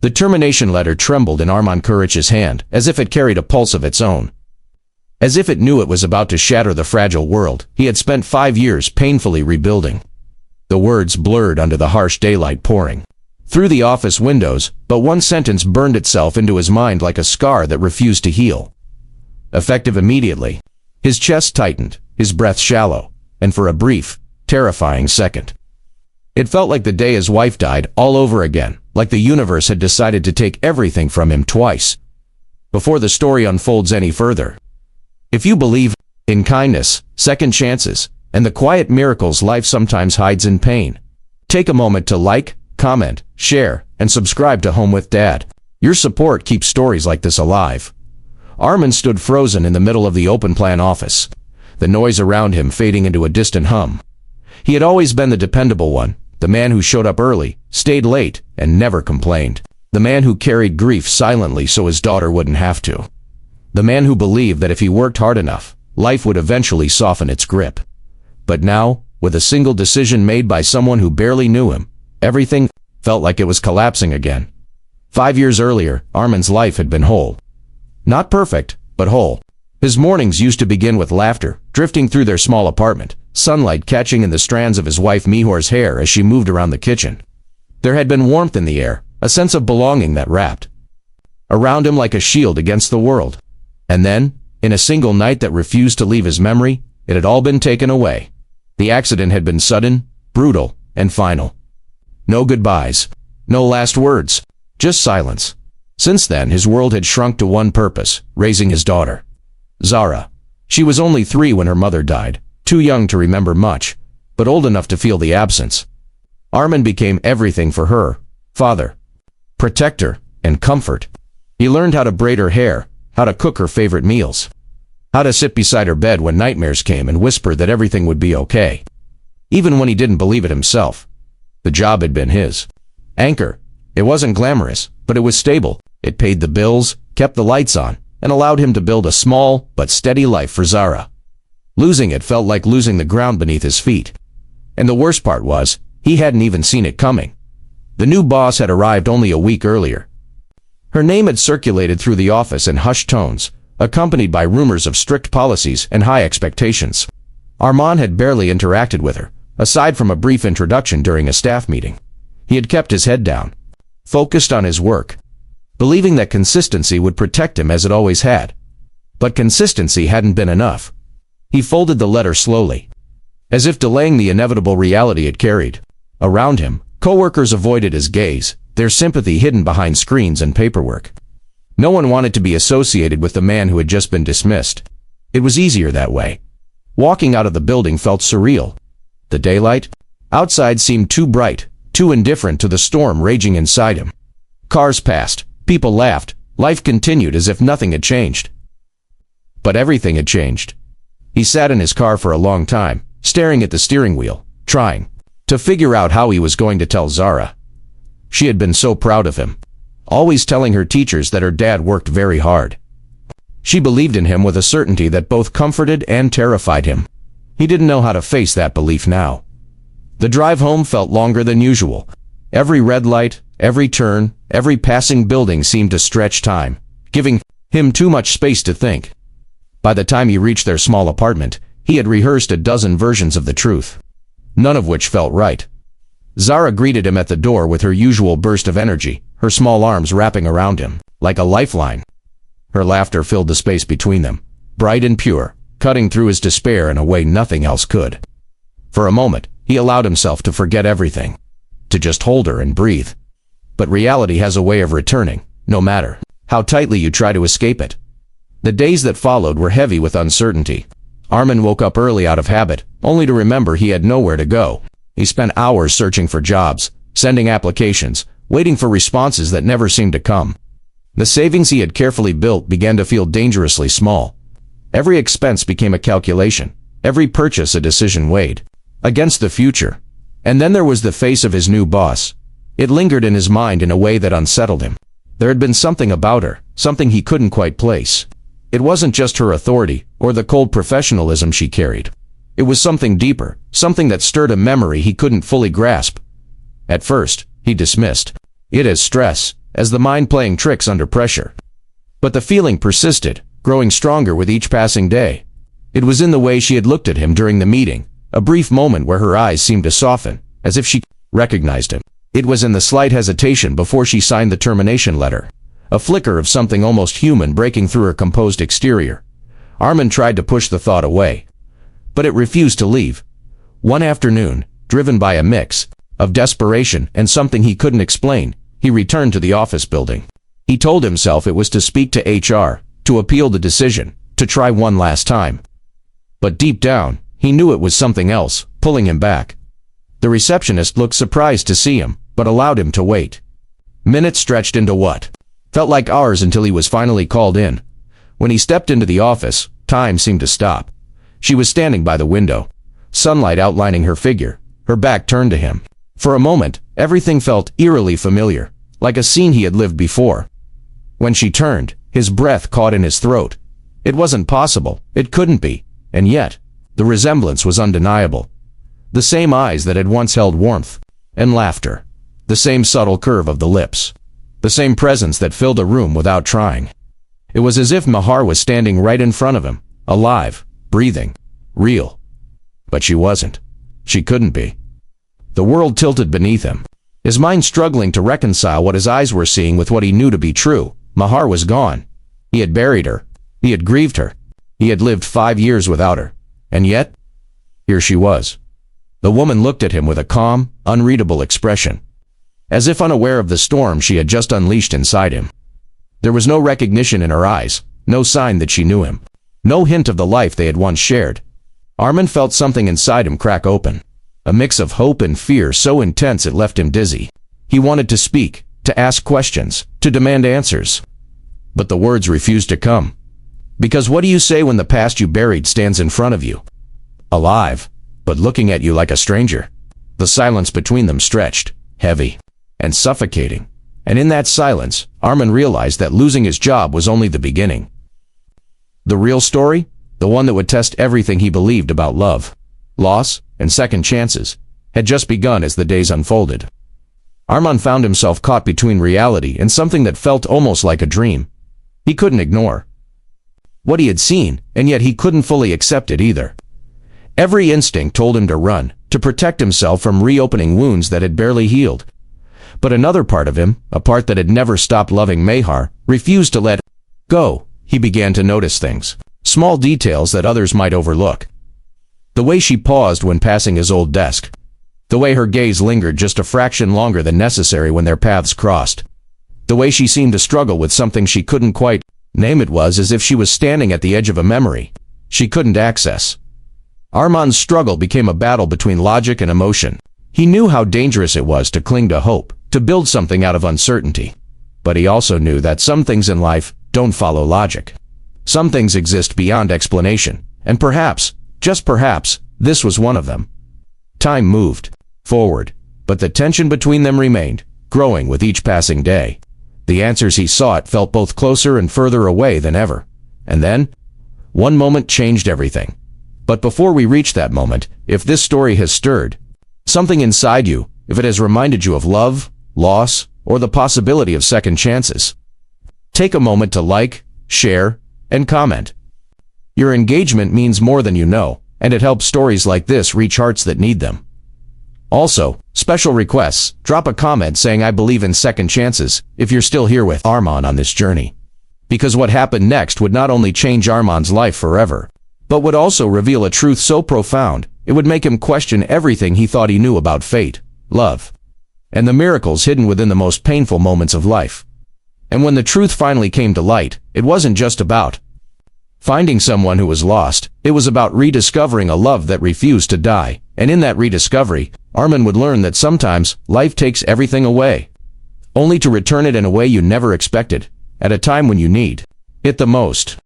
The termination letter trembled in Arman Kurich's hand, as if it carried a pulse of its own. As if it knew it was about to shatter the fragile world he had spent 5 years painfully rebuilding. The words blurred under the harsh daylight pouring through the office windows, but one sentence burned itself into his mind like a scar that refused to heal. Effective immediately. His chest tightened, his breath shallow, and for a brief, terrifying second. It felt like the day his wife died all over again, like the universe had decided to take everything from him twice. Before the story unfolds any further, if you believe in kindness, second chances, and the quiet miracles life sometimes hides in pain, take a moment to like, comment, share, and subscribe to Home with Dad. Your support keeps stories like this alive. Arman stood frozen in the middle of the open-plan office, the noise around him fading into a distant hum. He had always been the dependable one, the man who showed up early, stayed late, and never complained. The man who carried grief silently so his daughter wouldn't have to. The man who believed that if he worked hard enough, life would eventually soften its grip. But now, with a single decision made by someone who barely knew him, everything felt like it was collapsing again. 5 years earlier, Arman's life had been whole. Not perfect, but whole. His mornings used to begin with laughter, drifting through their small apartment, sunlight catching in the strands of his wife Mihor's hair as she moved around the kitchen. There had been warmth in the air, a sense of belonging that wrapped around him like a shield against the world. And then, in a single night that refused to leave his memory, it had all been taken away. The accident had been sudden, brutal, and final. No goodbyes, no last words, just silence. Since then, his world had shrunk to one purpose: raising his daughter, Zara. She was only 3 when her mother died, too young to remember much, but old enough to feel the absence. Arman became everything for her: father, protector, and comfort. He learned how to braid her hair, how to cook her favorite meals, how to sit beside her bed when nightmares came and whisper that everything would be okay. Even when he didn't believe it himself. The job had been his anchor. It wasn't glamorous, but it was stable. It paid the bills, kept the lights on, and allowed him to build a small but steady life for Zara. Losing it felt like losing the ground beneath his feet. And the worst part was, he hadn't even seen it coming. The new boss had arrived only a week earlier. Her name had circulated through the office in hushed tones, accompanied by rumors of strict policies and high expectations. Arman had barely interacted with her, aside from a brief introduction during a staff meeting. He had kept his head down, focused on his work, believing that consistency would protect him as it always had. But consistency hadn't been enough. He folded the letter slowly, as if delaying the inevitable reality it carried. Around him, coworkers avoided his gaze, their sympathy hidden behind screens and paperwork. No one wanted to be associated with the man who had just been dismissed. It was easier that way. Walking out of the building felt surreal. The daylight outside seemed too bright, too indifferent to the storm raging inside him. Cars passed, people laughed, life continued as if nothing had changed. But everything had changed. He sat in his car for a long time, staring at the steering wheel, trying to figure out how he was going to tell Zara. She had been so proud of him, always telling her teachers that her dad worked very hard. She believed in him with a certainty that both comforted and terrified him. He didn't know how to face that belief now. The drive home felt longer than usual. Every red light, every turn, every passing building seemed to stretch time, giving him too much space to think. By the time he reached their small apartment, he had rehearsed a dozen versions of the truth, none of which felt right. Zara greeted him at the door with her usual burst of energy, her small arms wrapping around him, like a lifeline. Her laughter filled the space between them, bright and pure, cutting through his despair in a way nothing else could. For a moment, he allowed himself to forget everything, to just hold her and breathe. But reality has a way of returning, no matter how tightly you try to escape it. The days that followed were heavy with uncertainty. Arman woke up early out of habit, only to remember he had nowhere to go. He spent hours searching for jobs, sending applications, waiting for responses that never seemed to come. The savings he had carefully built began to feel dangerously small. Every expense became a calculation, every purchase a decision weighed against the future. And then there was the face of his new boss. It lingered in his mind in a way that unsettled him. There had been something about her, something he couldn't quite place. It wasn't just her authority, or the cold professionalism she carried. It was something deeper, something that stirred a memory he couldn't fully grasp. At first, he dismissed it as stress, as the mind playing tricks under pressure. But the feeling persisted, growing stronger with each passing day. It was in the way she had looked at him during the meeting, a brief moment where her eyes seemed to soften, as if she recognized him. It was in the slight hesitation before she signed the termination letter, a flicker of something almost human breaking through her composed exterior. Arman tried to push the thought away, but it refused to leave. One afternoon, driven by a mix of desperation and something he couldn't explain, he returned to the office building. He told himself it was to speak to HR, to appeal the decision, to try one last time. But deep down, he knew it was something else, pulling him back. The receptionist looked surprised to see him, but allowed him to wait. Minutes stretched into what felt like hours until he was finally called in. When he stepped into the office, time seemed to stop. She was standing by the window, sunlight outlining her figure, her back turned to him. For a moment, everything felt eerily familiar, like a scene he had lived before. When she turned, his breath caught in his throat. It wasn't possible, it couldn't be, and yet, the resemblance was undeniable. The same eyes that had once held warmth and laughter, the same subtle curve of the lips, the same presence that filled a room without trying. It was as if Mahar was standing right in front of him, alive, breathing, real. But she wasn't. She couldn't be. The world tilted beneath him, his mind struggling to reconcile what his eyes were seeing with what he knew to be true. Mahar was gone. He had buried her. He had grieved her. He had lived 5 years without her. And yet, here she was. The woman looked at him with a calm, unreadable expression, as if unaware of the storm she had just unleashed inside him. There was no recognition in her eyes, no sign that she knew him, no hint of the life they had once shared. Arman felt something inside him crack open, a mix of hope and fear so intense it left him dizzy. He wanted to speak, to ask questions, to demand answers. But the words refused to come. Because what do you say when the past you buried stands in front of you? Alive, but looking at you like a stranger. The silence between them stretched, heavy and suffocating. And in that silence, Arman realized that losing his job was only the beginning. The real story? The one that would test everything he believed about love, loss, and second chances, had just begun as the days unfolded. Arman found himself caught between reality and something that felt almost like a dream. He couldn't ignore what he had seen, and yet he couldn't fully accept it either. Every instinct told him to run, to protect himself from reopening wounds that had barely healed. But another part of him, a part that had never stopped loving Mahar, refused to let go. He began to notice things, small details that others might overlook. The way she paused when passing his old desk. The way her gaze lingered just a fraction longer than necessary when their paths crossed. The way she seemed to struggle with something she couldn't quite name. It was as if she was standing at the edge of a memory she couldn't access. Arman's struggle became a battle between logic and emotion. He knew how dangerous it was to cling to hope, to build something out of uncertainty. But he also knew that some things in life don't follow logic. Some things exist beyond explanation, and perhaps, just perhaps, this was one of them. Time moved forward, but the tension between them remained, growing with each passing day. The answers he sought felt both closer and further away than ever. And then, one moment changed everything. But before we reach that moment, if this story has stirred something inside you, if it has reminded you of love, loss, or the possibility of second chances, take a moment to like, share, and comment. Your engagement means more than you know, and it helps stories like this reach hearts that need them. Also, special requests, drop a comment saying I believe in second chances if you're still here with Arman on this journey. Because what happened next would not only change Arman's life forever, but would also reveal a truth so profound, it would make him question everything he thought he knew about fate, love, and the miracles hidden within the most painful moments of life. And when the truth finally came to light, it wasn't just about finding someone who was lost, it was about rediscovering a love that refused to die. And in that rediscovery, Arman would learn that sometimes life takes everything away, only to return it in a way you never expected, at a time when you need it the most.